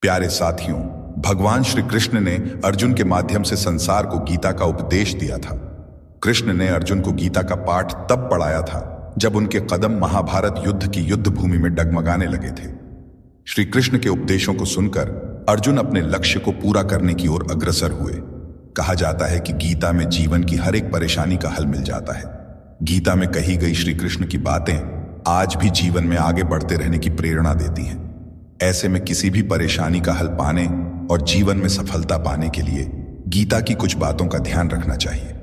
प्यारे साथियों, भगवान श्री कृष्ण ने अर्जुन के माध्यम से संसार को गीता का उपदेश दिया था। कृष्ण ने अर्जुन को गीता का पाठ तब पढ़ाया था जब उनके कदम महाभारत युद्ध की युद्ध भूमि में डगमगाने लगे थे। श्री कृष्ण के उपदेशों को सुनकर अर्जुन अपने लक्ष्य को पूरा करने की ओर अग्रसर हुए। कहा जाता है कि गीता में जीवन की हर एक परेशानी का हल मिल जाता है। गीता में कही गई श्री कृष्ण की बातें आज भी जीवन में आगे बढ़ते रहने की प्रेरणा देती हैं। ऐसे में किसी भी परेशानी का हल पाने और जीवन में सफलता पाने के लिए गीता की कुछ बातों का ध्यान रखना चाहिए।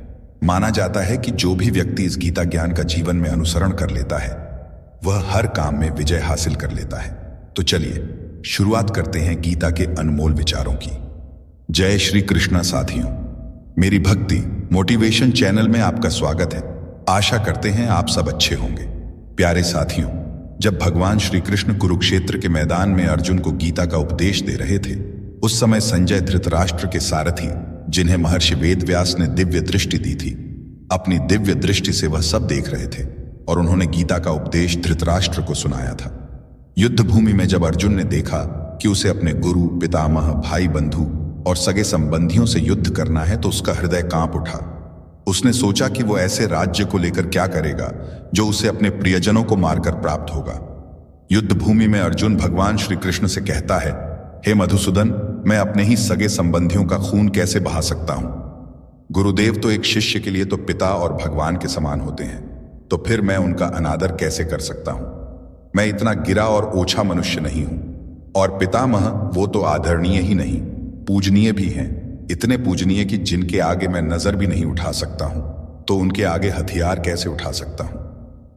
माना जाता है कि जो भी व्यक्ति इस गीता ज्ञान का जीवन में अनुसरण कर लेता है वह हर काम में विजय हासिल कर लेता है। तो चलिए शुरुआत करते हैं गीता के अनमोल विचारों की। जय श्री कृष्णा साथियों, मेरी भक्ति मोटिवेशन चैनल में आपका स्वागत है। आशा करते हैं आप सब अच्छे होंगे। प्यारे साथियों, जब भगवान श्री कृष्ण कुरुक्षेत्र के मैदान में अर्जुन को गीता का उपदेश दे रहे थे, उस समय संजय धृतराष्ट्र के सारथी, जिन्हें महर्षि वेदव्यास ने दिव्य दृष्टि दी थी, अपनी दिव्य दृष्टि से वह सब देख रहे थे और उन्होंने गीता का उपदेश धृतराष्ट्र को सुनाया था। युद्ध भूमि में जब अर्जुन ने देखा कि उसे अपने गुरु, पितामह, भाई बंधु और सगे संबंधियों से युद्ध करना है तो उसका हृदय कांप उठा। उसने सोचा कि वो ऐसे राज्य को लेकर क्या करेगा जो उसे अपने प्रियजनों को मारकर प्राप्त होगा। युद्ध भूमि में अर्जुन भगवान श्री कृष्ण से कहता है, हे मधुसूदन, मैं अपने ही सगे संबंधियों का खून कैसे बहा सकता हूं? गुरुदेव तो एक शिष्य के लिए तो पिता और भगवान के समान होते हैं, तो फिर मैं उनका अनादर कैसे कर सकता हूं? मैं इतना गिरा और ओछा मनुष्य नहीं हूं, और पितामह वो तो आदरणीय ही नहीं, पूजनीय भी हैं, इतने पूजनीय कि जिनके आगे मैं नजर भी नहीं उठा सकता हूं, तो उनके आगे हथियार कैसे उठा सकता हूं?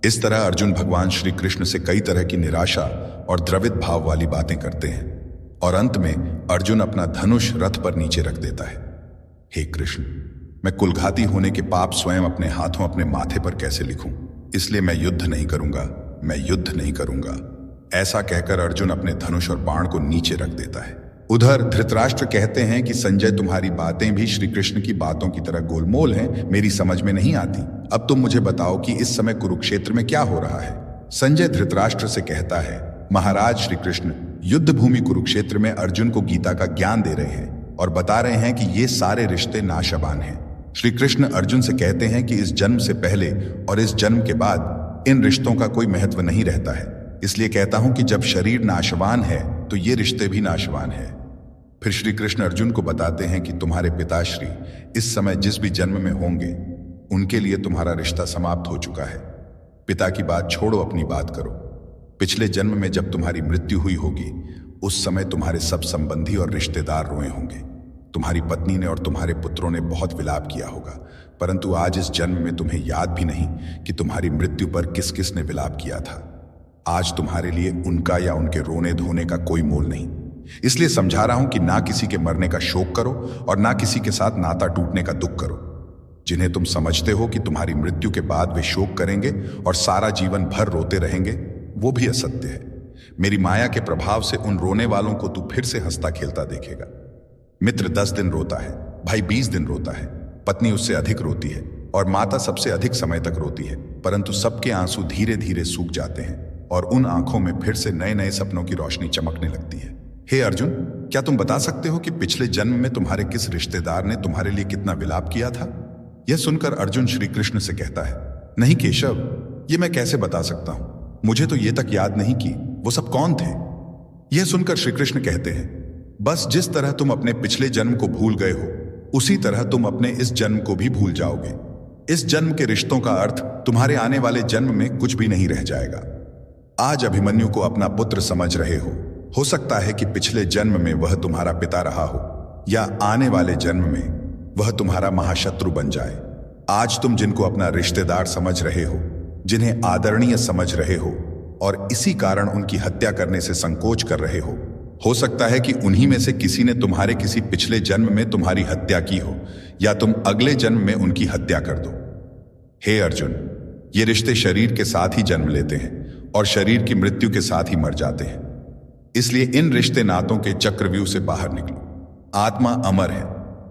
इस तरह अर्जुन भगवान श्री कृष्ण से कई तरह की निराशा और द्रवित भाव वाली बातें करते हैं और अंत में अर्जुन अपना धनुष रथ पर नीचे रख देता है। हे कृष्ण, मैं कुलघाती होने के पाप स्वयं अपने हाथों अपने माथे पर कैसे लिखूं? इसलिए मैं युद्ध नहीं करूंगा, मैं युद्ध नहीं करूंगा। ऐसा कहकर अर्जुन अपने धनुष और बाण को नीचे रख देता है। उधर धृतराष्ट्र कहते हैं कि संजय, तुम्हारी बातें भी श्री कृष्ण की बातों की तरह गोलमोल हैं, मेरी समझ में नहीं आती। अब तुम मुझे बताओ कि इस समय कुरुक्षेत्र में क्या हो रहा है? संजय धृतराष्ट्र से कहता है, महाराज श्री कृष्ण, युद्ध भूमि कुरुक्षेत्र में अर्जुन को गीता का ज्ञान दे रहे हैं और बता रहे हैं कि ये सारे रिश्ते नाशवान हैं। श्री कृष्ण अर्जुन से कहते हैं कि इस जन्म से पहले और इस जन्म के बाद इन रिश्तों का कोई महत्व नहीं रहता है, इसलिए कहता हूं कि जब शरीर नाशवान है तो ये रिश्ते भी नाशवान है। फिर श्री कृष्ण अर्जुन को बताते हैं कि तुम्हारे पिताश्री इस समय जिस भी जन्म में होंगे उनके लिए तुम्हारा रिश्ता समाप्त हो चुका है। पिता की बात छोड़ो, अपनी बात करो। पिछले जन्म में जब तुम्हारी मृत्यु हुई होगी उस समय तुम्हारे सब संबंधी और रिश्तेदार रोए होंगे। तुम्हारी पत्नी ने और तुम्हारे पुत्रों ने बहुत विलाप किया होगा, परंतु आज इस जन्म में तुम्हें याद भी नहीं कि तुम्हारी मृत्यु पर किस किस ने विलाप किया था। आज तुम्हारे लिए उनका या उनके रोने धोने का कोई मोल नहीं। इसलिए समझा रहा हूं कि ना किसी के मरने का शोक करो और ना किसी के साथ नाता टूटने का दुख करो। जिन्हें तुम समझते हो कि तुम्हारी मृत्यु के बाद वे शोक करेंगे और सारा जीवन भर रोते रहेंगे, वो भी असत्य है। मेरी माया के प्रभाव से उन रोने वालों को तू फिर से हंसता खेलता देखेगा। मित्र 10 दिन रोता है, भाई 20 दिन रोता है, पत्नी उससे अधिक रोती है और माता सबसे अधिक समय तक रोती है, परंतु सबके आंसू धीरे धीरे सूख जाते हैं और उन आंखों में फिर से नए नए सपनों की रोशनी चमकने लगती है। हे अर्जुन, क्या तुम बता सकते हो कि पिछले जन्म में तुम्हारे किस रिश्तेदार ने तुम्हारे लिए कितना विलाप किया था? यह सुनकर अर्जुन श्री कृष्ण से कहता है, नहीं केशव, ये मैं कैसे बता सकता हूं? मुझे तो ये तक याद नहीं कि वो सब कौन थे। यह सुनकर श्री कृष्ण कहते हैं, बस जिस तरह तुम अपने पिछले जन्म को भूल गए हो उसी तरह तुम अपने इस जन्म को भी भूल जाओगे। इस जन्म के रिश्तों का अर्थ तुम्हारे आने वाले जन्म में कुछ भी नहीं रह जाएगा। आज अभिमन्यु को अपना पुत्र समझ रहे हो सकता है कि पिछले जन्म में वह तुम्हारा पिता रहा हो या आने वाले जन्म में वह तुम्हारा महाशत्रु बन जाए। आज तुम जिनको अपना रिश्तेदार समझ रहे हो, जिन्हें आदरणीय समझ रहे हो और इसी कारण उनकी हत्या करने से संकोच कर रहे हो सकता है कि उन्हीं में से किसी ने तुम्हारे किसी पिछले जन्म में तुम्हारी हत्या की हो या तुम अगले जन्म में उनकी हत्या कर दो। हे अर्जुन, ये रिश्ते शरीर के साथ ही जन्म लेते हैं और शरीर की मृत्यु के साथ ही मर जाते हैं। इसलिए इन रिश्ते नातों के चक्रव्यूह से बाहर निकलो। आत्मा अमर है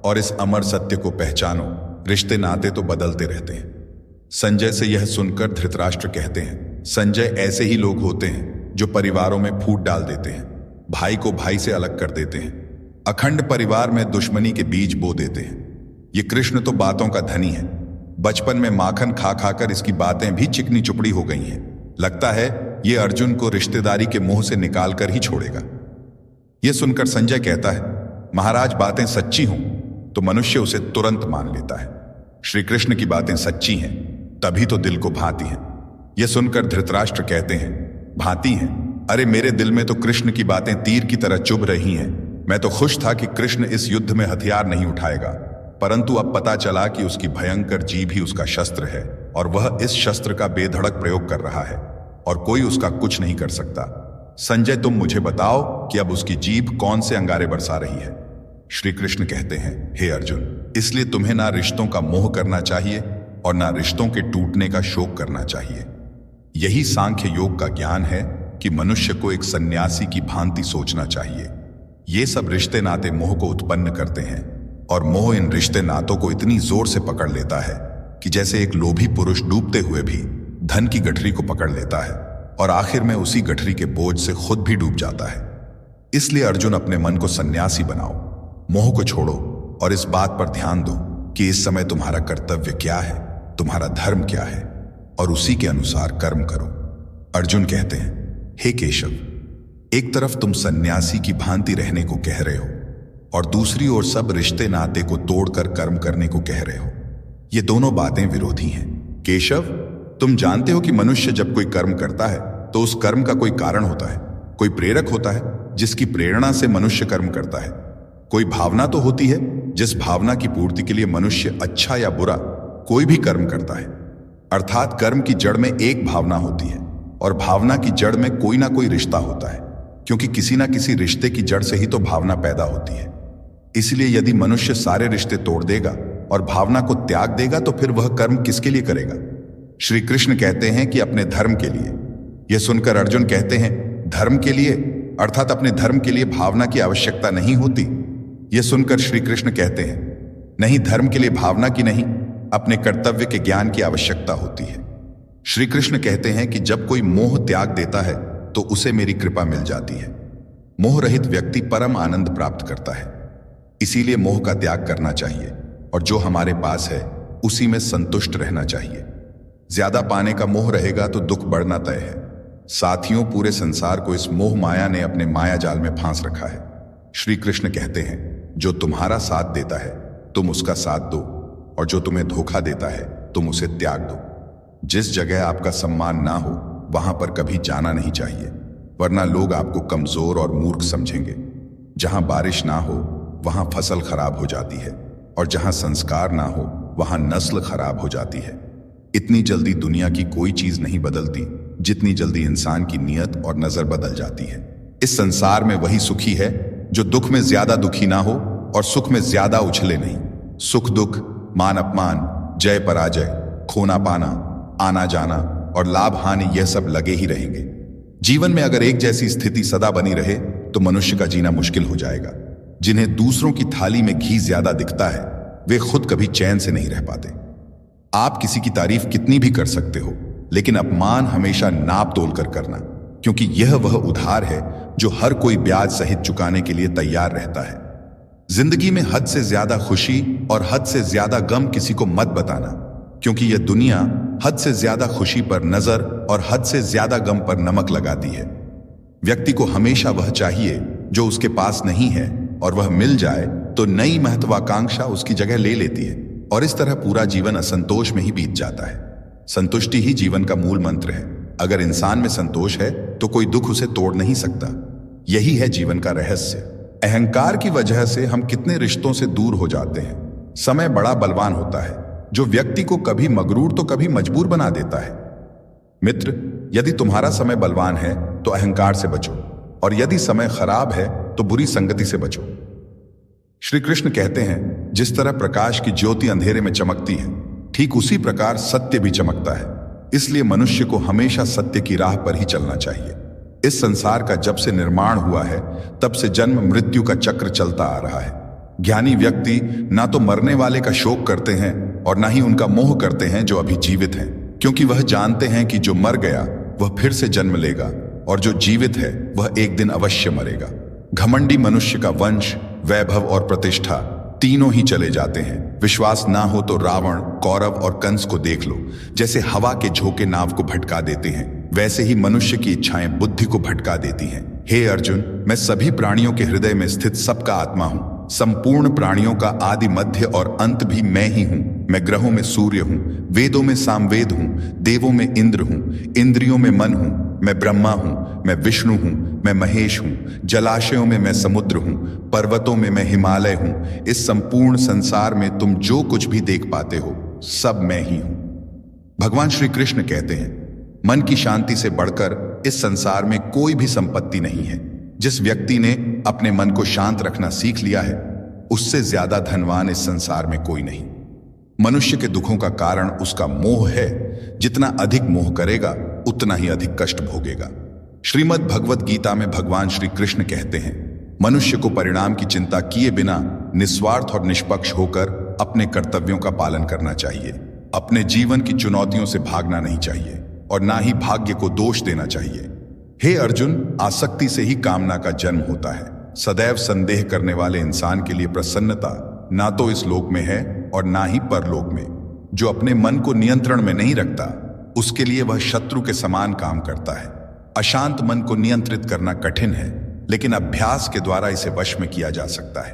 और इस अमर सत्य को पहचानो। रिश्ते नाते तो बदलते रहते हैं। संजय से यह सुनकर धृतराष्ट्र कहते हैं, संजय, ऐसे ही लोग होते हैं जो परिवारों में फूट डाल देते हैं। भाई को भाई से अलग कर देते हैं, अखंड परिवार में दुश्मनी के बीज बो देते हैं। ये कृष्ण तो बातों का धनी है। बचपन में माखन खा खाकर इसकी बातें भी चिकनी चुपड़ी हो गई हैं। लगता है ये अर्जुन को रिश्तेदारी के मुंह से निकाल कर ही छोड़ेगा। यह सुनकर संजय कहता है, महाराज बातें सच्ची हों तो मनुष्य उसे तुरंत मान लेता है। श्री कृष्ण की बातें सच्ची हैं तभी तो दिल को भाती हैं। यह सुनकर धृतराष्ट्र कहते हैं, भाती हैं? अरे मेरे दिल में तो कृष्ण की बातें तीर की तरह चुभ रही हैं। मैं तो खुश था कि कृष्ण इस युद्ध में हथियार नहीं उठाएगा, परंतु अब पता चला कि उसकी भयंकर जीभ ही उसका शस्त्र है और वह इस शस्त्र का बेधड़क प्रयोग कर रहा है और कोई उसका कुछ नहीं कर सकता। संजय तुम मुझे बताओ कि अब उसकी जीभ कौन से अंगारे बरसा रही है। श्री कृष्ण कहते हैं, हे अर्जुन, इसलिए तुम्हें ना रिश्तों का मोह करना चाहिए और ना रिश्तों के टूटने का शोक करना चाहिए। यही सांख्य योग का ज्ञान है कि मनुष्य को एक सन्यासी की भांति सोचना चाहिए। ये सब रिश्ते नाते मोह को उत्पन्न करते हैं और मोह इन रिश्ते नातों को इतनी जोर से पकड़ लेता है कि जैसे एक लोभी पुरुष डूबते हुए भी धन की गठरी को पकड़ लेता है और आखिर में उसी गठरी के बोझ से खुद भी डूब जाता है। इसलिए अर्जुन अपने मन को सन्यासी बनाओ, मोह को छोड़ो और इस बात पर ध्यान दो कि इस समय तुम्हारा कर्तव्य क्या है, तुम्हारा धर्म क्या है और उसी के अनुसार कर्म करो। अर्जुन कहते हैं, हे केशव, एक तरफ तुम सन्यासी की भांति रहने को कह रहे हो और दूसरी ओर सब रिश्ते नाते को तोड़कर कर्म करने को कह रहे हो। ये दोनों बातें विरोधी हैं। केशव, तुम जानते हो कि मनुष्य जब कोई कर्म करता है तो उस कर्म का कोई कारण होता है, कोई प्रेरक होता है जिसकी प्रेरणा से मनुष्य कर्म करता है। कोई भावना तो होती है जिस भावना की पूर्ति के लिए मनुष्य अच्छा या बुरा कोई भी कर्म करता है। अर्थात कर्म की जड़ में एक भावना होती है और भावना की जड़ में कोई ना कोई रिश्ता होता है, क्योंकि किसी ना किसी रिश्ते की जड़ से ही तो भावना पैदा होती है। इसलिए यदि मनुष्य सारे रिश्ते तोड़ देगा और भावना को त्याग देगा तो फिर वह कर्म किसके लिए करेगा? श्री कृष्ण कहते हैं कि अपने धर्म के लिए। यह सुनकर अर्जुन कहते हैं, धर्म के लिए? अर्थात अपने धर्म के लिए भावना की आवश्यकता नहीं होती। यह सुनकर श्री कृष्ण कहते हैं, नहीं, धर्म के लिए भावना की नहीं, अपने कर्तव्य के ज्ञान की आवश्यकता होती है। श्री कृष्ण कहते हैं कि जब कोई मोह त्याग देता है तो उसे मेरी कृपा मिल जाती है। मोह रहित व्यक्ति परम आनंद प्राप्त करता है। इसीलिए मोह का त्याग करना चाहिए और जो हमारे पास है उसी में संतुष्ट रहना चाहिए। ज्यादा पाने का मोह रहेगा तो दुख बढ़ना तय है। साथियों, पूरे संसार को इस मोह माया ने अपने माया जाल में फांस रखा है। श्री कृष्ण कहते हैं, जो तुम्हारा साथ देता है तुम उसका साथ दो और जो तुम्हें धोखा देता है तुम उसे त्याग दो। जिस जगह आपका सम्मान ना हो वहां पर कभी जाना नहीं चाहिए, वरना लोग आपको कमजोर और मूर्ख समझेंगे। जहां बारिश ना हो वहां फसल खराब हो जाती है और जहां संस्कार ना हो वहां नस्ल खराब हो जाती है। इतनी जल्दी दुनिया की कोई चीज नहीं बदलती जितनी जल्दी इंसान की नियत और नजर बदल जाती है। इस संसार में वही सुखी है जो दुख में ज्यादा दुखी ना हो और सुख में ज्यादा उछले नहीं। सुख दुख, मान अपमान, जय पराजय, खोना पाना, आना जाना और लाभ हानि, यह सब लगे ही रहेंगे। जीवन में अगर एक जैसी स्थिति सदा बनी रहे तो मनुष्य का जीना मुश्किल हो जाएगा। जिन्हें दूसरों की थाली में घी ज्यादा दिखता है वे खुद कभी चैन से नहीं रह पाते। आप किसी की तारीफ कितनी भी कर सकते हो, लेकिन अपमान हमेशा नाप तोल कर करना, क्योंकि यह वह उधार है जो हर कोई ब्याज सहित चुकाने के लिए तैयार रहता है। जिंदगी में हद से ज्यादा खुशी और हद से ज्यादा गम किसी को मत बताना, क्योंकि यह दुनिया हद से ज्यादा खुशी पर नजर और हद से ज्यादा गम पर नमक लगाती है। व्यक्ति को हमेशा वह चाहिए जो उसके पास नहीं है, और वह मिल जाए तो नई महत्वाकांक्षा उसकी जगह ले लेती है और इस तरह पूरा जीवन असंतोष में ही बीत जाता है। संतुष्टि ही जीवन का मूल मंत्र है। अगर इंसान में संतोष है तो कोई दुख उसे तोड़ नहीं सकता। यही है जीवन का रहस्य। अहंकार की वजह से हम कितने रिश्तों से दूर हो जाते हैं। समय बड़ा बलवान होता है जो व्यक्ति को कभी मगरूर तो कभी मजबूर बना देता है। मित्र, यदि तुम्हारा समय बलवान है तो अहंकार से बचो, और यदि समय खराब है तो बुरी संगति से बचो। श्री कृष्ण कहते हैं, जिस तरह प्रकाश की ज्योति अंधेरे में चमकती है, ठीक उसी प्रकार सत्य भी चमकता है। इसलिए मनुष्य को हमेशा सत्य की राह पर ही चलना चाहिए। इस संसार का जब से निर्माण हुआ है तब से जन्म मृत्यु का चक्र चलता आ रहा है। ज्ञानी व्यक्ति ना तो मरने वाले का शोक करते हैं और ना ही उनका मोह करते हैं जो अभी जीवित हैं, क्योंकि वह जानते हैं कि जो मर गया वह फिर से जन्म लेगा और जो जीवित है वह एक दिन अवश्य मरेगा। घमंडी मनुष्य का वंश, वैभव और प्रतिष्ठा तीनों ही चले जाते हैं। विश्वास ना हो तो रावण, कौरव और कंस को देख लो। जैसे हवा के झोंके नाव को भटका देते हैं, वैसे ही मनुष्य की इच्छाएं बुद्धि को भटका देती हैं। हे अर्जुन, मैं सभी प्राणियों के हृदय में स्थित सबका आत्मा हूं। संपूर्ण प्राणियों का आदि, मध्य और अंत भी मैं ही हूं। मैं ग्रहों में सूर्य हूं, वेदों में सामवेद हूं, देवों में इंद्र हूं, इंद्रियों में मन हूं। मैं ब्रह्मा हूं, मैं विष्णु हूं, मैं महेश हूं। जलाशयों में मैं समुद्र हूं, पर्वतों में मैं हिमालय हूं। इस संपूर्ण संसार में तुम जो कुछ भी देख पाते हो सब मैं ही हूं। भगवान श्री कृष्ण कहते हैं, मन की शांति से बढ़कर इस संसार में कोई भी संपत्ति नहीं है। जिस व्यक्ति ने अपने मन को शांत रखना सीख लिया है, उससे ज्यादा धनवान इस संसार में कोई नहीं। मनुष्य के दुखों का कारण उसका मोह है। जितना अधिक मोह करेगा उतना ही अधिक कष्ट भोगेगा। श्रीमद् भगवत गीता में भगवान श्री कृष्ण कहते हैं, मनुष्य को परिणाम की चिंता किए बिना निस्वार्थ और निष्पक्ष होकर अपने कर्तव्यों का पालन करना चाहिए। अपने जीवन की चुनौतियों से भागना नहीं चाहिए और ना ही भाग्य को दोष देना चाहिए। हे अर्जुन, आसक्ति से ही कामना का जन्म होता है। सदैव संदेह करने वाले इंसान के लिए प्रसन्नता ना तो इस लोक में है और ना ही परलोक में। जो अपने मन को नियंत्रण में नहीं रखता, उसके लिए वह शत्रु के समान काम करता है। अशांत मन को नियंत्रित करना कठिन है, लेकिन अभ्यास के द्वारा इसे वश में किया जा सकता है।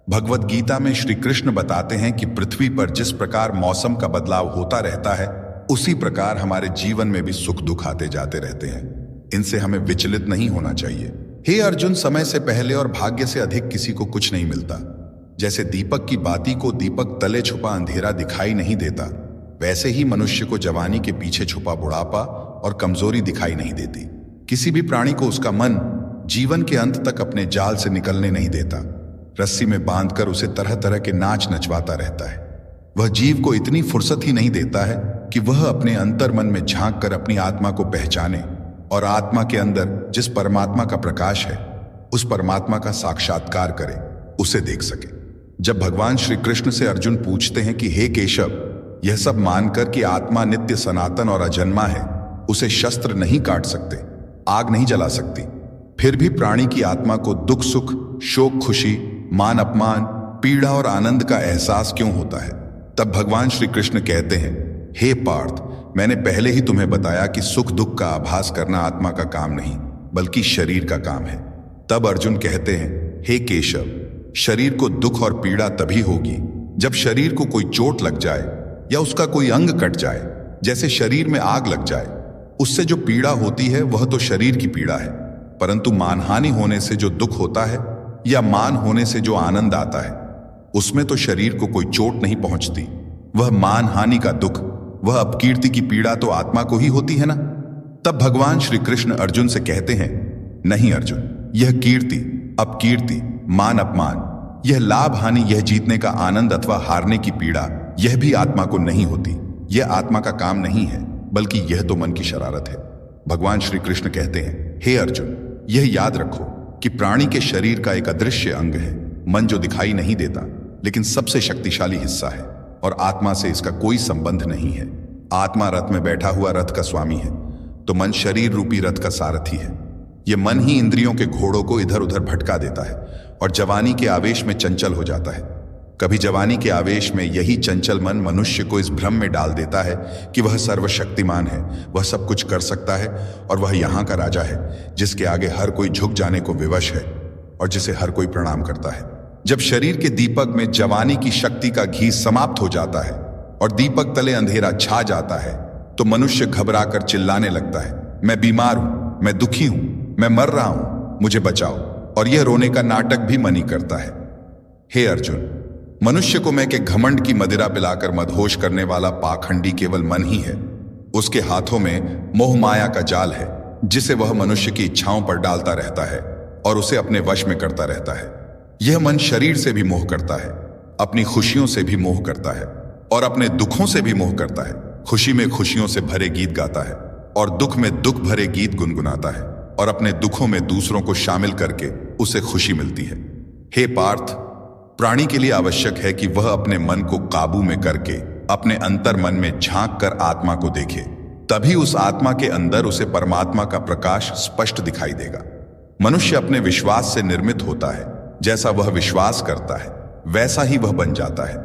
भगवत गीता में श्री कृष्ण बताते हैं कि पृथ्वी पर जिस प्रकार मौसम का बदलाव होता रहता है, उसी प्रकार हमारे जीवन में भी सुख दुख आते जाते रहते हैं। इनसे हमें विचलित नहीं होना चाहिए। हे अर्जुन, समय से पहले और भाग्य से अधिक किसी को कुछ नहीं मिलता। जैसे दीपक की बाती को दीपक तले छुपा अंधेरा दिखाई नहीं देता, वैसे ही मनुष्य को जवानी के पीछे छुपा बुढ़ापा और कमजोरी दिखाई नहीं देती। किसी भी प्राणी को उसका मन जीवन के अंत तक अपने जाल से निकलने नहीं देता। रस्सी में बांधकर उसे तरह तरह के नाच नचवाता रहता है। वह जीव को इतनी फुर्सत ही नहीं देता है कि वह अपने अंतर मन में झांक कर अपनी आत्मा को पहचाने और आत्मा के अंदर जिस परमात्मा का प्रकाश है, उस परमात्मा का साक्षात्कार करे, उसे देख सके। जब भगवान श्री कृष्ण से अर्जुन पूछते हैं कि हे केशव, यह सब मानकर कि आत्मा नित्य सनातन और अजन्मा है, उसे शस्त्र नहीं काट सकते, आग नहीं जला सकती, फिर भी प्राणी की आत्मा को दुख सुख, शोक खुशी, मान अपमान, पीड़ा और आनंद का एहसास क्यों होता है? तब भगवान श्री कृष्ण कहते हैं, हे पार्थ, मैंने पहले ही तुम्हें बताया कि सुख दुख का आभास करना आत्मा का काम नहीं, बल्कि शरीर का काम है। तब अर्जुन कहते हैं, हे केशव, शरीर को दुख और पीड़ा तभी होगी जब शरीर को कोई चोट लग जाए या उसका कोई अंग कट जाए। जैसे शरीर में आग लग जाए, उससे जो पीड़ा होती है वह तो शरीर की पीड़ा है, परंतु मानहानि होने से जो दुख होता है या मान होने से जो आनंद आता है, उसमें तो शरीर को कोई चोट नहीं पहुंचती। वह मानहानि का दुख, वह अपकीर्ति की पीड़ा तो आत्मा को ही होती है ना। तब भगवान श्री कृष्ण अर्जुन से कहते हैं, नहीं अर्जुन, यह कीर्ति, अपकीर्ति, मान अपमान, यह लाभ हानि, यह जीतने का आनंद अथवा हारने की पीड़ा, यह भी आत्मा को नहीं होती। यह आत्मा का काम नहीं है, बल्कि यह तो मन की शरारत है। भगवान श्री कृष्ण कहते हैं, हे अर्जुन, यह याद रखो कि प्राणी के शरीर का एक अदृश्य अंग है, मन, जो दिखाई नहीं देता लेकिन सबसे शक्तिशाली हिस्सा है, और आत्मा से इसका कोई संबंध नहीं है। आत्मा रथ में बैठा हुआ रथ का स्वामी है, तो मन शरीर रूपी रथ का सारथी है। यह मन ही इंद्रियों के घोड़ों को इधर उधर भटका देता है और जवानी के आवेश में चंचल हो जाता है। कभी जवानी के आवेश में यही चंचल मन मनुष्य को इस भ्रम में डाल देता है कि वह सर्वशक्तिमान है, वह सब कुछ कर सकता है और वह यहाँ का राजा है, जिसके आगे हर कोई झुक जाने को विवश है और जिसे हर कोई प्रणाम करता है। जब शरीर के दीपक में जवानी की शक्ति का घी समाप्त हो जाता है और दीपक तले अंधेरा छा जाता है, तो मनुष्य घबराकर चिल्लाने लगता है, मैं बीमार हूं, मैं दुखी हूं, मैं मर रहा हूं, मुझे बचाओ। और यह रोने का नाटक भी मन ही करता है। हे अर्जुन, मनुष्य को मैं के घमंड की मदिरा पिलाकर मदहोश करने वाला पाखंडी केवल मन ही है। उसके हाथों में मोह माया का जाल है, जिसे वह मनुष्य की इच्छाओं पर डालता रहता है और उसे अपने वश में करता रहता है। यह मन शरीर से भी मोह करता है, अपनी खुशियों से भी मोह करता है और अपने दुखों से भी मोह करता है। खुशी में खुशियों से भरे गीत गाता है और दुख में दुख भरे गीत गुनगुनाता है और अपने दुखों में दूसरों को शामिल करके उसे खुशी मिलती है। हे पार्थ, प्राणी के लिए आवश्यक है कि वह अपने मन को काबू में करके अपने अंतर मन में झांक कर आत्मा को देखे, तभी उस आत्मा के अंदर उसे परमात्मा का प्रकाश स्पष्ट दिखाई देगा। मनुष्य अपने विश्वास से निर्मित होता है। जैसा वह विश्वास करता है वैसा ही वह बन जाता है।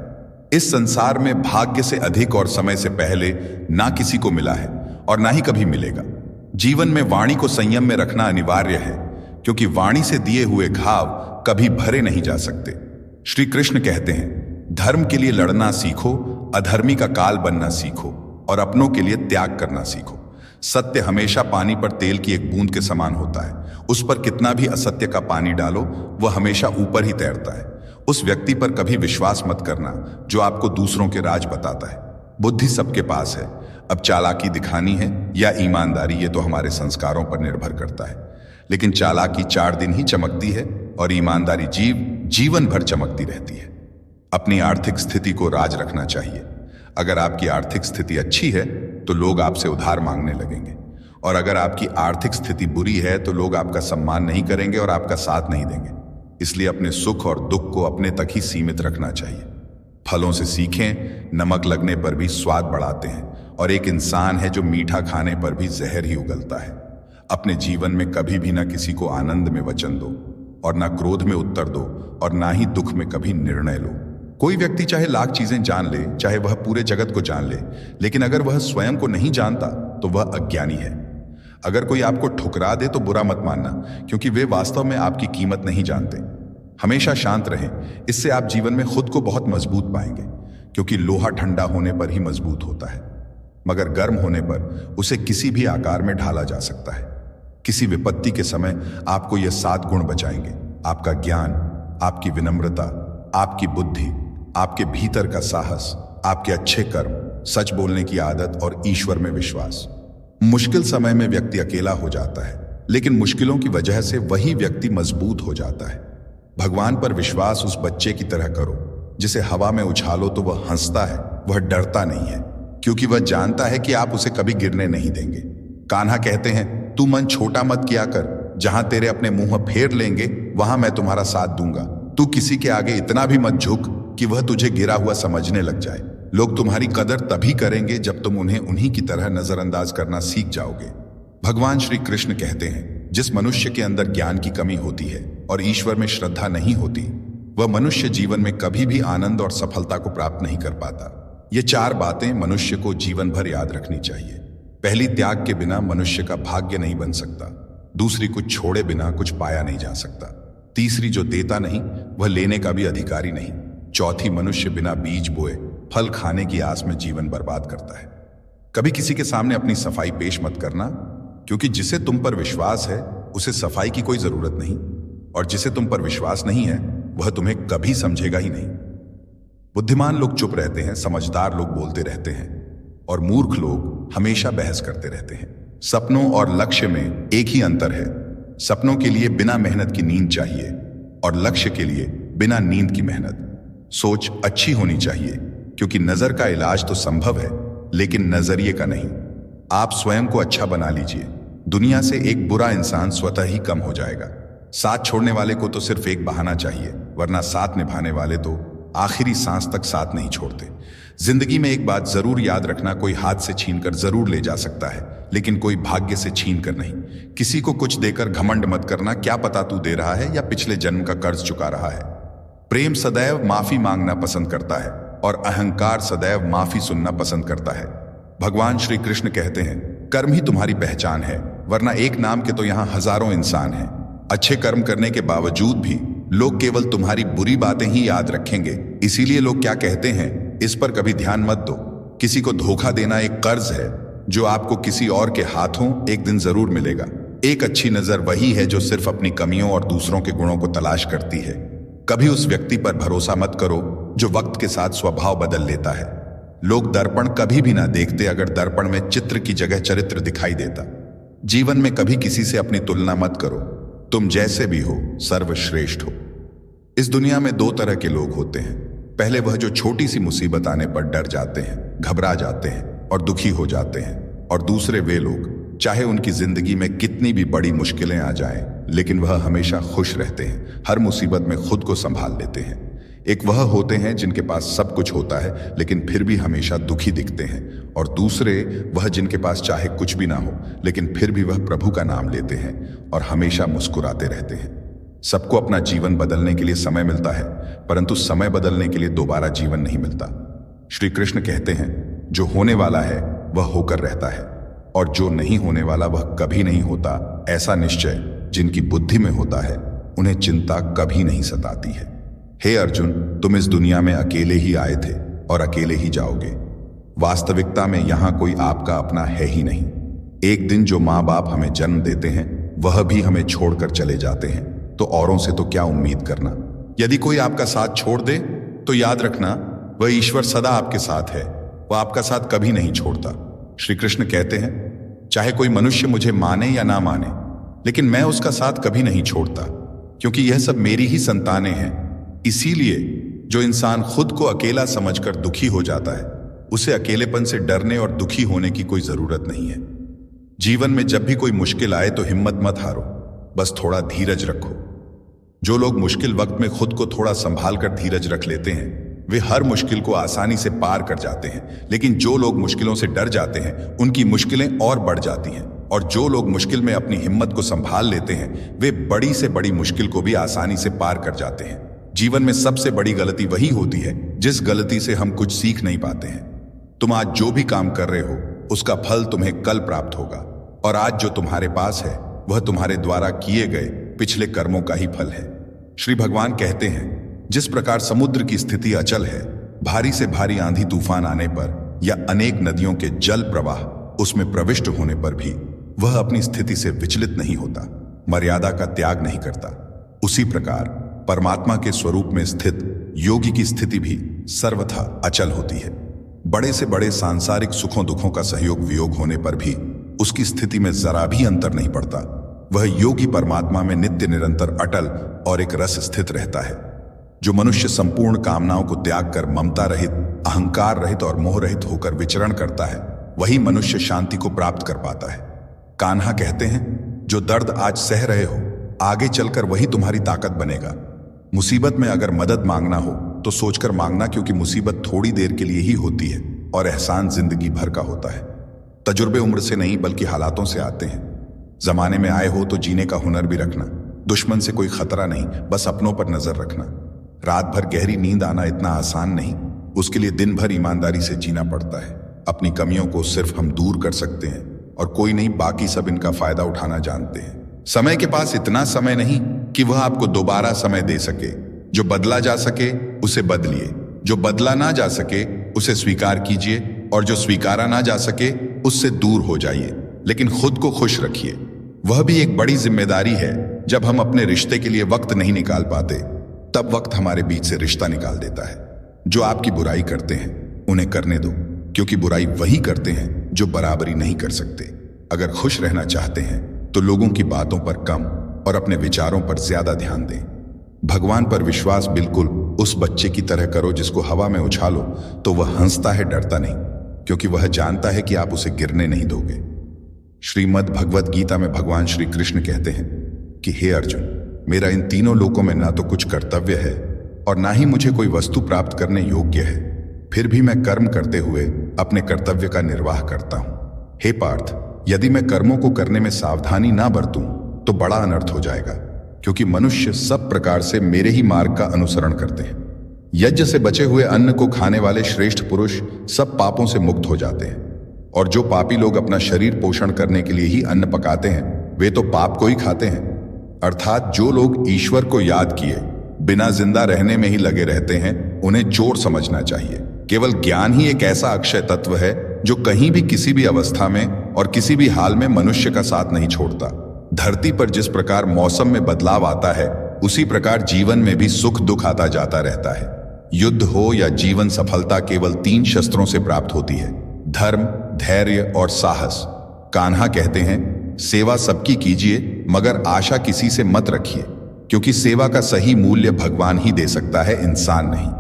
इस संसार में भाग्य से अधिक और समय से पहले ना किसी को मिला है और ना ही कभी मिलेगा। जीवन में वाणी को संयम में रखना अनिवार्य है, क्योंकि वाणी से दिए हुए घाव कभी भरे नहीं जा सकते। श्री कृष्ण कहते हैं, धर्म के लिए लड़ना सीखो, अधर्मी का काल बनना सीखो और अपनों के लिए त्याग करना सीखो। सत्य हमेशा पानी पर तेल की एक बूंद के समान होता है। उस पर कितना भी असत्य का पानी डालो वह हमेशा ऊपर ही तैरता है। उस व्यक्ति पर कभी विश्वास मत करना जो आपको दूसरों के राज बताता है। बुद्धि सबके पास है, अब चालाकी दिखानी है या ईमानदारी, ये तो हमारे संस्कारों पर निर्भर करता है। लेकिन चालाकी 4 दिन ही चमकती है और ईमानदारी जीवन भर चमकती रहती है। अपनी आर्थिक स्थिति को राज रखना चाहिए। अगर आपकी आर्थिक स्थिति अच्छी है तो लोग आपसे उधार मांगने लगेंगे, और अगर आपकी आर्थिक स्थिति बुरी है तो लोग आपका सम्मान नहीं करेंगे और आपका साथ नहीं देंगे। इसलिए अपने सुख और दुख को अपने तक ही सीमित रखना चाहिए। फलों से सीखें, नमक लगने पर भी स्वाद बढ़ाते हैं, और एक इंसान है जो मीठा खाने पर भी जहर ही उगलता है। अपने जीवन में कभी भी ना किसी को आनंद में वचन दो और ना क्रोध में उत्तर दो और ना ही दुख में कभी निर्णय लो। कोई व्यक्ति चाहे लाख चीजें जान ले, चाहे वह पूरे जगत को जान ले, लेकिन अगर वह स्वयं को नहीं जानता तो वह अज्ञानी है। अगर कोई आपको ठुकरा दे तो बुरा मत मानना, क्योंकि वे वास्तव में आपकी कीमत नहीं जानते। हमेशा शांत रहें, इससे आप जीवन में खुद को बहुत मजबूत पाएंगे, क्योंकि लोहा ठंडा होने पर ही मजबूत होता है, मगर गर्म होने पर उसे किसी भी आकार में ढाला जा सकता है। किसी विपत्ति के समय आपको ये 7 गुण बचाएंगे: आपका ज्ञान, आपकी विनम्रता, आपकी बुद्धि, आपके भीतर का साहस, आपके अच्छे कर्म, सच बोलने की आदत और ईश्वर में विश्वास। मुश्किल समय में व्यक्ति अकेला हो जाता है, लेकिन मुश्किलों की वजह से वही व्यक्ति मजबूत हो जाता है। भगवान पर विश्वास उस बच्चे की तरह करो जिसे हवा में उछालो तो वह हंसता है, वह डरता नहीं है, क्योंकि वह जानता है कि आप उसे कभी गिरने नहीं देंगे। कान्हा कहते हैं, तू मन छोटा मत किया कर, जहां तेरे अपने मुंह फेर लेंगे वहां मैं तुम्हारा साथ दूंगा। तू किसी के आगे इतना भी मत झुक कि वह तुझे गिरा हुआ समझने लग जाए। लोग तुम्हारी कदर तभी करेंगे जब तुम उन्हें उन्हीं की तरह नजरअंदाज करना सीख जाओगे। भगवान श्री कृष्ण कहते हैं, जिस मनुष्य के अंदर ज्ञान की कमी होती है और ईश्वर में श्रद्धा नहीं होती, वह मनुष्य जीवन में कभी भी आनंद और सफलता को प्राप्त नहीं कर पाता। ये 4 बातें मनुष्य को जीवन भर याद रखनी चाहिए। पहली, त्याग के बिना मनुष्य का भाग्य नहीं बन सकता। दूसरी, कुछ छोड़े बिना कुछ पाया नहीं जा सकता। तीसरी, जो देता नहीं वह लेने का भी अधिकारी नहीं। चौथी, मनुष्य बिना बीज बोए फल खाने की आस में जीवन बर्बाद करता है। कभी किसी के सामने अपनी सफाई पेश मत करना, क्योंकि जिसे तुम पर विश्वास है उसे सफाई की कोई जरूरत नहीं, और जिसे तुम पर विश्वास नहीं है वह तुम्हें कभी समझेगा ही नहीं। बुद्धिमान लोग चुप रहते हैं, समझदार लोग बोलते रहते हैं, और मूर्ख लोग हमेशा बहस करते रहते हैं। सपनों और लक्ष्य में एक ही अंतर है। सपनों के लिए बिना मेहनत की नींद चाहिए और लक्ष्य के लिए बिना नींद की मेहनत। सोच अच्छी होनी चाहिए, क्योंकि नजर का इलाज तो संभव है, लेकिन नजरिए का नहीं। आप स्वयं को अच्छा बना लीजिए, दुनिया से एक बुरा इंसान स्वतः ही कम हो जाएगा। साथ छोड़ने वाले को तो सिर्फ एक बहाना चाहिए, वरना साथ निभाने वाले तो आखिरी सांस तक साथ नहीं छोड़ते। जिंदगी में एक बात जरूर याद रखना, कोई हाथ से छीनकर जरूर ले जा सकता है, लेकिन कोई भाग्य से छीन कर नहीं। किसी को कुछ देकर घमंड मत करना, क्या पता तू दे रहा है या पिछले जन्म का कर्ज चुका रहा है। प्रेम सदैव माफी मांगना पसंद करता है और अहंकार सदैव माफी सुनना पसंद करता है। भगवान श्री कृष्ण कहते हैं, कर्म ही तुम्हारी पहचान है, वरना एक नाम के तो यहाँ हजारों इंसान हैं। अच्छे कर्म करने के बावजूद भी लोग केवल तुम्हारी बुरी बातें ही याद रखेंगे। इसीलिए लोग क्या कहते हैं, इस पर कभी ध्यान मत दो। किसी को धोखा देना एक कर्ज है जो आपको किसी और के हाथों एक दिन जरूर मिलेगा। एक अच्छी नजर वही है जो सिर्फ अपनी कमियों और दूसरों के गुणों को तलाश करती है। कभी उस व्यक्ति पर भरोसा मत करो जो वक्त के साथ स्वभाव बदल लेता है। लोग दर्पण कभी भी ना देखते अगर दर्पण में चित्र की जगह चरित्र दिखाई देता। जीवन में कभी किसी से अपनी तुलना मत करो, तुम जैसे भी हो सर्वश्रेष्ठ हो। इस दुनिया में 2 तरह के लोग होते हैं। पहले वह जो छोटी सी मुसीबत आने पर डर जाते हैं, घबरा जाते हैं और दुखी हो जाते हैं, और दूसरे वे लोग चाहे उनकी जिंदगी में कितनी भी बड़ी मुश्किलें आ जाएं, लेकिन वह हमेशा खुश रहते हैं, हर मुसीबत में खुद को संभाल लेते हैं। एक वह होते हैं जिनके पास सब कुछ होता है लेकिन फिर भी हमेशा दुखी दिखते हैं, और दूसरे वह जिनके पास चाहे कुछ भी ना हो लेकिन फिर भी वह प्रभु का नाम लेते हैं और हमेशा मुस्कुराते रहते हैं। सबको अपना जीवन बदलने के लिए समय मिलता है, परंतु समय बदलने के लिए दोबारा जीवन नहीं मिलता। श्री कृष्ण कहते हैं, जो होने वाला है वह होकर रहता है, और जो नहीं होने वाला वह कभी नहीं होता। ऐसा निश्चय जिनकी बुद्धि में होता है उन्हें चिंता कभी नहीं सताती है। हे अर्जुन, तुम इस दुनिया में अकेले ही आए थे और अकेले ही जाओगे। वास्तविकता में यहां कोई आपका अपना है ही नहीं। एक दिन जो माँ बाप हमें जन्म देते हैं वह भी हमें छोड़कर चले जाते हैं, तो औरों से तो क्या उम्मीद करना। यदि कोई आपका साथ छोड़ दे तो याद रखना वह ईश्वर सदा आपके साथ है, वह आपका साथ कभी नहीं छोड़ता। श्री कृष्ण कहते हैं, चाहे कोई मनुष्य मुझे माने या ना माने, लेकिन मैं उसका साथ कभी नहीं छोड़ता, क्योंकि यह सब मेरी ही संतानें हैं। इसीलिए जो इंसान खुद को अकेला समझकर दुखी हो जाता है, उसे अकेलेपन से डरने और दुखी होने की कोई जरूरत नहीं है। जीवन में जब भी कोई मुश्किल आए तो हिम्मत मत हारो, बस थोड़ा धीरज रखो। जो लोग मुश्किल वक्त में खुद को थोड़ा संभाल कर धीरज रख लेते हैं वे हर मुश्किल को आसानी से पार कर जाते हैं, लेकिन जो लोग मुश्किलों से डर जाते हैं उनकी मुश्किलें और बढ़ जाती हैं, और जो लोग मुश्किल में अपनी हिम्मत को संभाल लेते हैं वे बड़ी से बड़ी मुश्किल को भी आसानी से पार कर जाते हैं। जीवन में सबसे बड़ी गलती वही होती है जिस गलती से हम कुछ सीख नहीं पाते हैं। तुम आज जो भी काम कर रहे हो उसका फल तुम्हें कल प्राप्त होगा, और आज जो तुम्हारे पास है वह तुम्हारे द्वारा किए गए पिछले कर्मों का ही फल है। श्री भगवान कहते हैं, जिस प्रकार समुद्र की स्थिति अचल है, भारी से भारी आंधी तूफान आने पर या अनेक नदियों के जल प्रवाह उसमें प्रविष्ट होने पर भी वह अपनी स्थिति से विचलित नहीं होता, मर्यादा का त्याग नहीं करता, उसी प्रकार परमात्मा के स्वरूप में स्थित योगी की स्थिति भी सर्वथा अचल होती है। बड़े से बड़े सांसारिक सुखों दुखों का सहयोग वियोग होने पर भी उसकी स्थिति में जरा भी अंतर नहीं पड़ता। वह योगी परमात्मा में नित्य निरंतर अटल और एक रस स्थित रहता है। जो मनुष्य संपूर्ण कामनाओं को त्याग कर ममता रहित, अहंकार रहित और मोह रहित होकर विचरण करता है, वही मनुष्य शांति को प्राप्त कर पाता है। कान्हा कहते हैं, जो दर्द आज सह रहे हो आगे चलकर वही तुम्हारी ताकत बनेगा। मुसीबत में अगर मदद मांगना हो तो सोचकर मांगना, क्योंकि मुसीबत थोड़ी देर के लिए ही होती है और एहसान जिंदगी भर का होता है। तजुर्बे उम्र से नहीं बल्कि हालातों से आते हैं। जमाने में आए हो तो जीने का हुनर भी रखना। दुश्मन से कोई खतरा नहीं, बस अपनों पर नजर रखना। रात भर गहरी नींद आना इतना आसान नहीं, उसके लिए दिन भर ईमानदारी से जीना पड़ता है। अपनी कमियों को सिर्फ हम दूर कर सकते हैं और कोई नहीं, बाकी सब इनका फायदा उठाना जानते हैं। समय के पास इतना समय नहीं कि वह आपको दोबारा समय दे सके। जो बदला जा सके उसे बदलिए, जो बदला ना जा सके उसे स्वीकार कीजिए, और जो स्वीकारा ना जा सके उससे दूर हो जाइए, लेकिन खुद को खुश रखिए। वह भी एक बड़ी जिम्मेदारी है। जब हम अपने रिश्ते के लिए वक्त नहीं निकाल पाते तब वक्त हमारे बीच से रिश्ता निकाल देता है। जो आपकी बुराई करते हैं उन्हें करने दो, क्योंकि बुराई वही करते हैं जो बराबरी नहीं कर सकते। अगर खुश रहना चाहते हैं तो लोगों की बातों पर कम और अपने विचारों पर ज्यादा ध्यान दें। भगवान पर विश्वास बिल्कुल उस बच्चे की तरह करो जिसको हवा में उछालो तो वह हंसता है, डरता नहीं, क्योंकि वह जानता है कि आप उसे गिरने नहीं दोगे। श्रीमद् भगवत गीता में भगवान श्री कृष्ण कहते हैं कि हे अर्जुन, मेरा इन तीनों लोकों में ना तो कुछ कर्तव्य है और ना ही मुझे कोई वस्तु प्राप्त करने योग्य है, फिर भी मैं कर्म करते हुए अपने कर्तव्य का निर्वाह करता हूं। हे पार्थ, यदि मैं कर्मों को करने में सावधानी ना बरतूं तो बड़ा अनर्थ हो जाएगा, क्योंकि मनुष्य सब प्रकार से मेरे ही मार्ग का अनुसरण करते हैं। यज्ञ से बचे हुए अन्न को खाने वाले श्रेष्ठ पुरुष सब पापों से मुक्त हो जाते हैं, और जो पापी लोग अपना शरीर पोषण करने के लिए ही अन्न पकाते हैं वे तो पाप को ही खाते हैं। अर्थात जो लोग ईश्वर को याद किए बिना जिंदा रहने में ही लगे रहते हैं उन्हें चोर समझना चाहिए। केवल ज्ञान ही एक ऐसा अक्षय तत्व है जो कहीं भी किसी भी अवस्था में और किसी भी हाल में मनुष्य का साथ नहीं छोड़ता। धरती पर जिस प्रकार मौसम में बदलाव आता है उसी प्रकार जीवन में भी सुख दुख आता जाता रहता है। युद्ध हो या जीवन सफलता केवल 3 शस्त्रों से प्राप्त होती है, धर्म, धैर्य और साहस। कान्हा कहते हैं, सेवा सबकी कीजिए मगर आशा किसी से मत रखिए, क्योंकि सेवा का सही मूल्य भगवान ही दे सकता है, इंसान नहीं।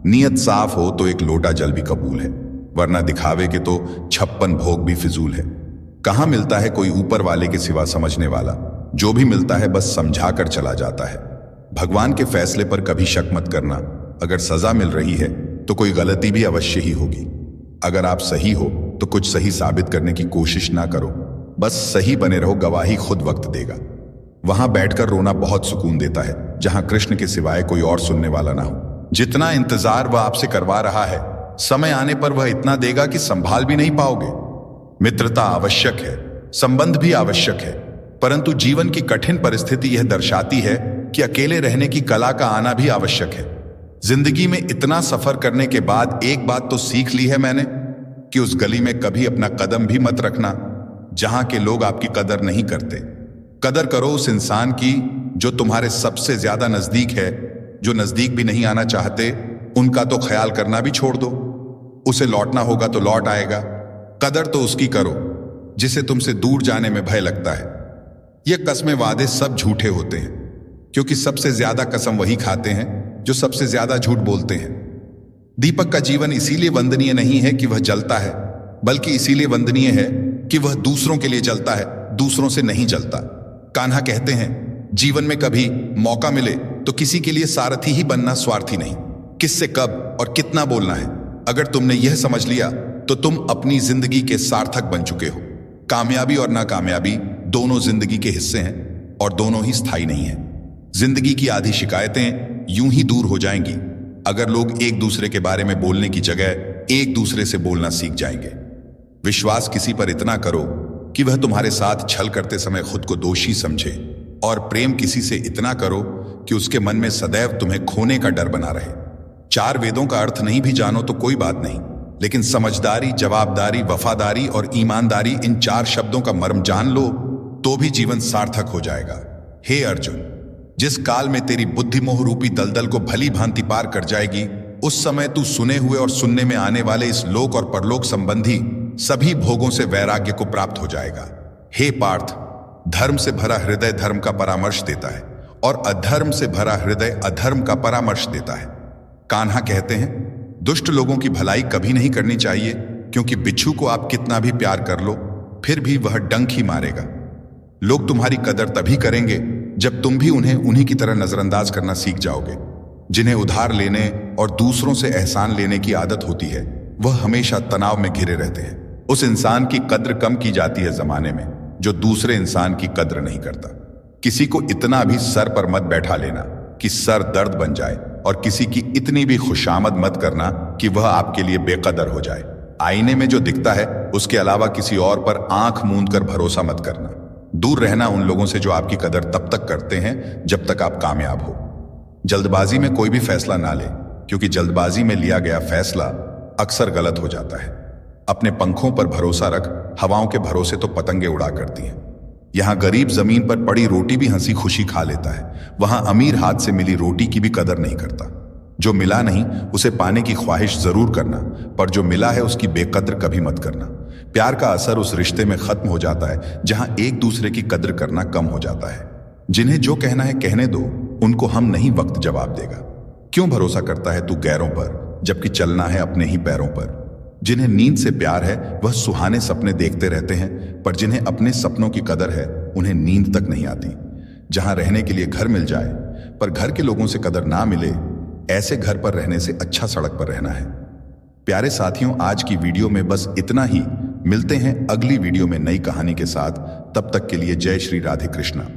नियत साफ हो तो एक लोटा जल भी कबूल है, वरना दिखावे के तो 56 भोग भी फिजूल है। कहाँ मिलता है कोई ऊपर वाले के सिवा समझने वाला, जो भी मिलता है बस समझा कर चला जाता है। भगवान के फैसले पर कभी शक मत करना, अगर सजा मिल रही है तो कोई गलती भी अवश्य ही होगी। अगर आप सही हो तो कुछ सही साबित करने की कोशिश ना करो, बस सही बने रहो, गवाही खुद वक्त देगा। वहां बैठकर रोना बहुत सुकून देता है, जहां कृष्ण के सिवाय कोई और सुनने वाला ना हो। जितना इंतजार वह आपसे करवा रहा है, समय आने पर वह इतना देगा कि संभाल भी नहीं पाओगे। मित्रता आवश्यक है, संबंध भी आवश्यक है, परंतु जीवन की कठिन परिस्थिति यह दर्शाती है कि अकेले रहने की कला का आना भी आवश्यक है। जिंदगी में इतना सफर करने के बाद एक बात तो सीख ली है मैंने कि उस गली में कभी अपना कदम भी मत रखना जहां के लोग आपकी कदर नहीं करते। कदर करो उस इंसान की जो तुम्हारे सबसे ज्यादा नजदीक है। जो नजदीक भी नहीं आना चाहते, उनका तो ख्याल करना भी छोड़ दो। उसे लौटना होगा तो लौट आएगा। कदर तो उसकी करो जिसे तुमसे दूर जाने में भय लगता है। ये कस्में वादे सब झूठे होते हैं, क्योंकि सबसे ज्यादा कसम वही खाते हैं जो सबसे ज्यादा झूठ बोलते हैं। दीपक का जीवन इसीलिए वंदनीय नहीं है कि वह जलता है, बल्कि इसीलिए वंदनीय है कि वह दूसरों के लिए जलता है, दूसरों से नहीं जलता। कान्हा कहते हैं, जीवन में कभी मौका मिले तो किसी के लिए सारथी ही बनना, स्वार्थी नहीं। किससे कब और कितना बोलना है, अगर तुमने यह समझ लिया तो तुम अपनी जिंदगी के सार्थक बन चुके हो। कामयाबी और नाकामयाबी दोनों जिंदगी के हिस्से हैं और दोनों ही स्थायी नहीं है। जिंदगी की आधी शिकायतें यूं ही दूर हो जाएंगी अगर लोग एक दूसरे के बारे में बोलने की जगह एक दूसरे से बोलना सीख जाएंगे। विश्वास किसी पर इतना करो कि वह तुम्हारे साथ छल करते समय खुद को दोषी समझे, और प्रेम किसी से इतना करो कि उसके मन में सदैव तुम्हें खोने का डर बना रहे। चार वेदों का अर्थ नहीं भी जानो तो कोई बात नहीं, लेकिन समझदारी, जवाबदारी, वफादारी और ईमानदारी, इन चार शब्दों का मर्म जान लो तो भी जीवन सार्थक हो जाएगा। हे अर्जुन, जिस काल में तेरी बुद्धि मोह रूपी दलदल को भली भांति पार कर जाएगी, उस समय तू सुने हुए और सुनने में आने वाले इस लोक और परलोक संबंधी सभी भोगों से वैराग्य को प्राप्त हो जाएगा। हे पार्थ, धर्म से भरा हृदय धर्म का परामर्श देता है और अधर्म से भरा हृदय अधर्म का परामर्श देता है। कान्हा कहते हैं, दुष्ट लोगों की भलाई कभी नहीं करनी चाहिए, क्योंकि बिच्छू को आप कितना भी प्यार कर लो फिर भी वह डंक ही मारेगा। लोग तुम्हारी कदर तभी करेंगे जब तुम भी उन्हें उन्हीं की तरह नजरअंदाज करना सीख जाओगे। जिन्हें उधार लेने और दूसरों से एहसान लेने की आदत होती है, वह हमेशा तनाव में घिरे रहते हैं। उस इंसान की कद्र कम की जाती है जमाने में जो दूसरे इंसान की कद्र नहीं करता। किसी को इतना भी सर पर मत बैठा लेना कि सर दर्द बन जाए, और किसी की इतनी भी खुशामद मत करना कि वह आपके लिए बेकदर हो जाए। आईने में जो दिखता है उसके अलावा किसी और पर आंख मूंद कर भरोसा मत करना। दूर रहना उन लोगों से जो आपकी कदर तब तक करते हैं जब तक आप कामयाब हो। जल्दबाजी में कोई भी फैसला ना ले, क्योंकि जल्दबाजी में लिया गया फैसला अक्सर गलत हो जाता है। अपने पंखों पर भरोसा रख, हवाओं के भरोसे तो पतंगे उड़ा करती हैं। यहां गरीब जमीन पर पड़ी रोटी भी हंसी खुशी खा लेता है, वहां अमीर हाथ से मिली रोटी की भी कदर नहीं करता। जो मिला नहीं उसे पाने की ख्वाहिश जरूर करना, पर जो मिला है उसकी बेकद्र कभी मत करना। प्यार का असर उस रिश्ते में खत्म हो जाता है जहां एक दूसरे की कद्र करना कम हो जाता है। जिन्हें जो कहना है कहने दो, उनको हम नहीं वक्त जवाब देगा। क्यों भरोसा करता है तू गैरों पर, जबकि चलना है अपने ही पैरों पर। जिन्हें नींद से प्यार है वह सुहाने सपने देखते रहते हैं, पर जिन्हें अपने सपनों की कदर है उन्हें नींद तक नहीं आती। जहां रहने के लिए घर मिल जाए पर घर के लोगों से कदर ना मिले, ऐसे घर पर रहने से अच्छा सड़क पर रहना है। प्यारे साथियों, आज की वीडियो में बस इतना ही। मिलते हैं अगली वीडियो में नई कहानी के साथ। तब तक के लिए जय श्री राधे कृष्णा।